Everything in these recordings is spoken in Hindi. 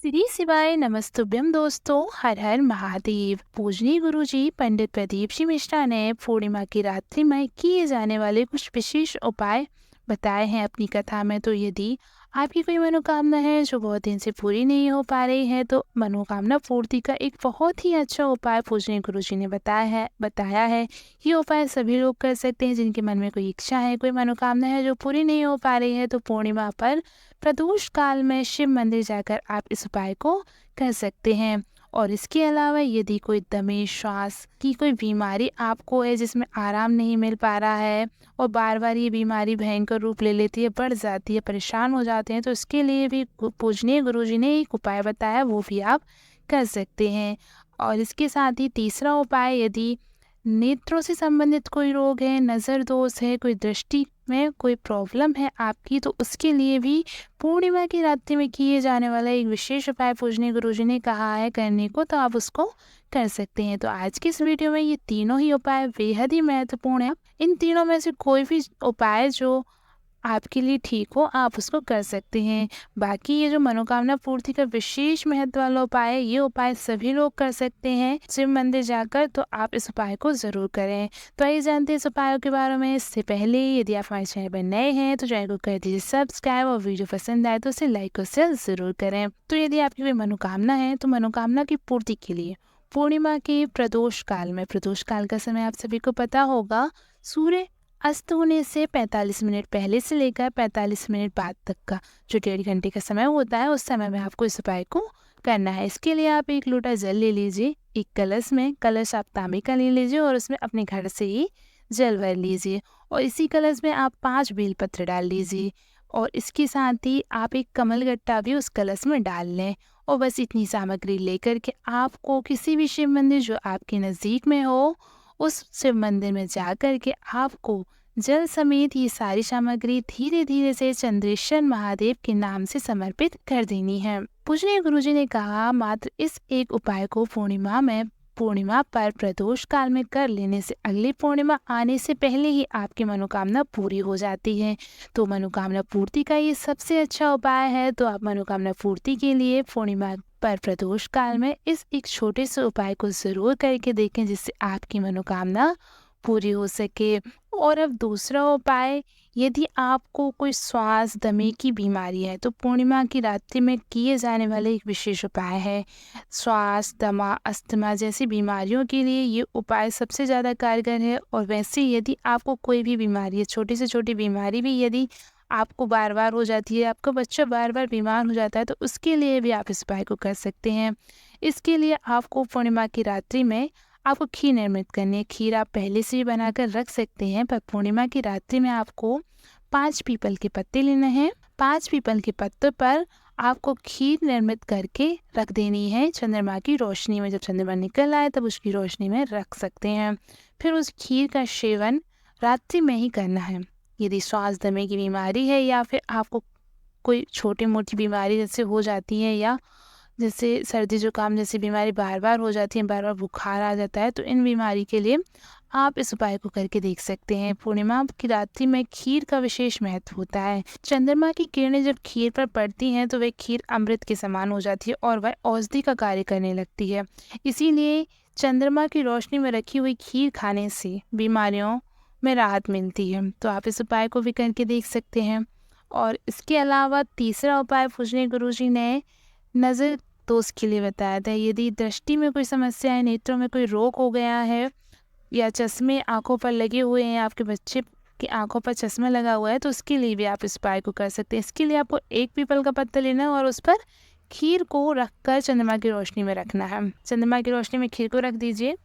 श्री शिवाय नमस्तुभ्यम दोस्तों। हर हर महादेव। पूजनीय गुरु जी पंडित प्रदीप जी मिश्रा ने पूर्णिमा की रात्रि में किए जाने वाले कुछ विशेष उपाय बताए हैं अपनी कथा में। तो यदि आपकी कोई मनोकामना है जो बहुत दिन से पूरी नहीं हो पा रही है, तो मनोकामना पूर्ति का एक बहुत ही अच्छा उपाय पूजनीय गुरु जी ने बताया है। ये उपाय सभी लोग कर सकते हैं जिनके मन में कोई इच्छा है, कोई मनोकामना है जो पूरी नहीं हो पा रही है। तो पूर्णिमा पर प्रदोष काल में शिव मंदिर जाकर आप इस उपाय को कर सकते हैं। और इसके अलावा यदि कोई दमे श्वास की कोई बीमारी आपको है जिसमें आराम नहीं मिल पा रहा है और बार बार ये बीमारी भयंकर रूप ले लेती है, बढ़ जाती है, परेशान हो जाते हैं, तो इसके लिए भी पूजनीय गुरुजी ने एक उपाय बताया, वो भी आप कर सकते हैं। और इसके साथ ही तीसरा उपाय, यदि नेत्रों से संबंधित कोई रोग है, नज़र दोष है, कोई दृष्टि में कोई प्रॉब्लम है आपकी, तो उसके लिए भी पूर्णिमा की रात्रि में किए जाने वाला एक विशेष उपाय पूजनीय गुरुजी ने कहा है करने को, तो आप उसको कर सकते हैं। तो आज की इस वीडियो में ये तीनों ही उपाय बेहद ही महत्वपूर्ण है। इन तीनों में से कोई भी उपाय जो आपके लिए ठीक हो, आप उसको कर सकते हैं। बाकी ये जो मनोकामना पूर्ति का विशेष महत्व वाला उपाय है, ये उपाय सभी लोग कर सकते हैं शिव मंदिर जाकर, तो आप इस उपाय को ज़रूर करें। तो आइए जानते हैं इस उपायों के बारे में। इससे पहले यदि आप हमारे चैनल पर नए हैं तो चैनल को कर दीजिए सब्सक्राइब, और वीडियो पसंद आए तो उसे लाइक और शेयर ज़रूर करें। तो यदि आपकी कोई मनोकामना है, तो मनोकामना की पूर्ति के लिए पूर्णिमा के प्रदोष काल का समय आप सभी को पता होगा, सूर्य अस्त होने से 45 मिनट पहले से लेकर 45 मिनट बाद तक का जो 1.5 घंटे का समय होता है, उस समय में आपको इस उपाय को करना है। इसके लिए आप एक लोटा जल ले लीजिए, एक कलश आप तांबे का ले लीजिए और उसमें अपने घर से ही जल भर लीजिए, और इसी कलश में आप 5 बेलपत्र डाल लीजिए, और इसके साथ ही आप एक कमलगट्टा भी उस कलश में डाल लें। और बस इतनी सामग्री लेकर के आपको किसी भी शिव मंदिर जो आपके नज़दीक में हो, उस शिव मंदिर में जाकर के आपको जल समेत ये सारी सामग्री धीरे धीरे से चंद्रेश्वर महादेव के नाम से समर्पित कर देनी है। पूजनीय गुरुजी ने कहा, मात्र इस एक उपाय को पूर्णिमा पर प्रदोष काल में कर लेने से अगली पूर्णिमा आने से पहले ही आपकी मनोकामना पूरी हो जाती है। तो मनोकामना पूर्ति का ये सबसे अच्छा उपाय है। तो आप मनोकामना पूर्ति के लिए पूर्णिमा पर प्रदोष काल में इस एक छोटे से उपाय को ज़रूर करके देखें, जिससे आपकी मनोकामना पूरी हो सके। और अब दूसरा उपाय, यदि आपको कोई श्वास दमे की बीमारी है, तो पूर्णिमा की रात्रि में किए जाने वाले एक विशेष उपाय है। श्वास, दमा, अस्थमा जैसी बीमारियों के लिए ये उपाय सबसे ज़्यादा कारगर है। और वैसे यदि आपको कोई भी बीमारी है, छोटी से छोटी बीमारी भी यदि आपको बार बार हो जाती है, आपका बच्चा बार बार बीमार हो जाता है, तो उसके लिए भी आप इस उपाय को कर सकते हैं। इसके लिए आपको पूर्णिमा की रात्रि में आपको खीर निर्मित करनी है। खीर आप पहले से ही बनाकर रख सकते हैं, पर पूर्णिमा की रात्रि में आपको 5 पीपल के पत्ते लेने हैं। 5 पीपल के पत्तों पर आपको खीर निर्मित करके रख देनी है चंद्रमा की रोशनी में। जब चंद्रमा निकल आए तब उसकी रोशनी में रख सकते हैं। फिर उस खीर का सेवन रात्रि में ही करना है। यदि श्वास दमे की बीमारी है, या फिर आपको कोई छोटी मोटी बीमारी जैसे हो जाती है, या जैसे सर्दी जुकाम जैसी बीमारी बार बार हो जाती है, बार बार बुखार आ जाता है, तो इन बीमारी के लिए आप इस उपाय को करके देख सकते हैं। पूर्णिमा की रात्रि में खीर का विशेष महत्व होता है। चंद्रमा की किरणें जब खीर पर पड़ती हैं तो वह खीर अमृत के समान हो जाती है और वह औषधि का कार्य करने लगती है। इसीलिए चंद्रमा की रोशनी में रखी हुई खीर खाने से बीमारियों में राहत मिलती है। तो आप इस उपाय को भी करके देख सकते हैं। और इसके अलावा तीसरा उपाय पूजनीय गुरुजी ने नज़र दोष के लिए बताया था। यदि दृष्टि में कोई समस्या है, नेत्रों में कोई रोग हो गया है, या चश्मे आंखों पर लगे हुए हैं, आपके बच्चे की आंखों पर चश्मा लगा हुआ है, तो उसके लिए भी आप इस उपाय को कर सकते हैं। इसके लिए आपको एक पीपल का पत्ता लेना है और उस पर खीर को रखकर चंद्रमा की रोशनी में रखना है। चंद्रमा की रोशनी में खीर को रख दीजिए।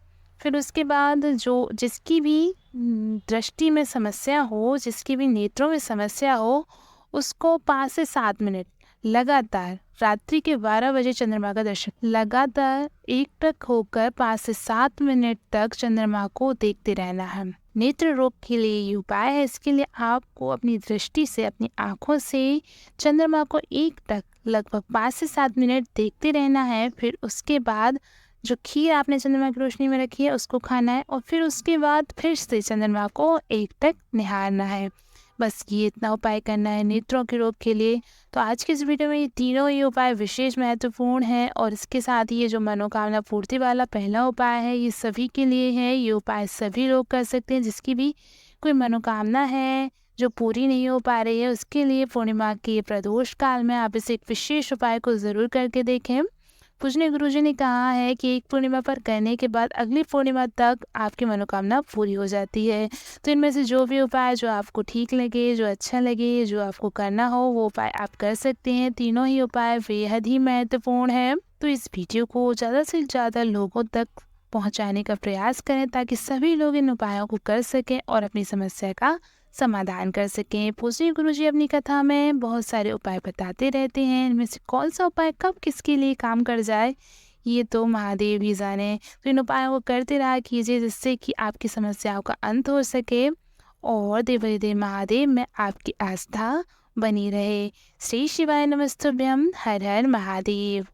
फिर उसके बाद जिसकी भी दृष्टि में समस्या हो, जिसकी भी नेत्रों में समस्या हो, उसको 5 से 7 मिनट लगातार रात्रि के 12 बजे चंद्रमा का दर्शन लगातार एकटक होकर 5 से 7 मिनट तक चंद्रमा को देखते रहना है। नेत्र रोग के लिए ये उपाय है। इसके लिए आपको अपनी दृष्टि से, अपनी आँखों से चंद्रमा को एकटक लगभग 5 से 7 मिनट देखते रहना है। फिर उसके बाद जो खीर आपने चंद्रमा की रोशनी में रखी है उसको खाना है, और फिर उसके बाद फिर से चंद्रमा को एकटक निहारना है। बस ये इतना उपाय करना है नेत्रों के रोग के लिए। तो आज की इस वीडियो में ये तीनों ही उपाय विशेष महत्वपूर्ण हैं और इसके साथ ही ये जो मनोकामना पूर्ति वाला पहला उपाय है ये सभी के लिए है। ये उपाय सभी लोग कर सकते हैं जिसकी भी कोई मनोकामना है जो पूरी नहीं हो पा रही है, उसके लिए पूर्णिमा के प्रदोष काल में आप इस एक विशेष उपाय को ज़रूर करके देखें। पूजनीय गुरुजी ने कहा है कि एक पूर्णिमा पर करने के बाद अगली पूर्णिमा तक आपकी मनोकामना पूरी हो जाती है। तो इनमें से जो भी उपाय जो आपको ठीक लगे, जो अच्छा लगे, जो आपको करना हो वो उपाय आप कर सकते हैं। तीनों ही उपाय बेहद ही महत्वपूर्ण है। तो इस वीडियो को ज़्यादा से ज़्यादा लोगों तक पहुंचाने का प्रयास करें ताकि सभी लोग इन उपायों को कर सकें और अपनी समस्या का समाधान कर सकें। पूजनीय गुरुजी अपनी कथा में बहुत सारे उपाय बताते रहते हैं। इनमें से कौन सा उपाय कब किसके लिए काम कर जाए ये तो महादेव ही जाने। तो इन उपायों को करते रहा कीजिए जिससे कि आपकी समस्याओं का अंत हो सके और देवाधिदेव महादेव में आपकी आस्था बनी रहे। श्री शिवाय नमस्तुभ्यम। हर हर महादेव।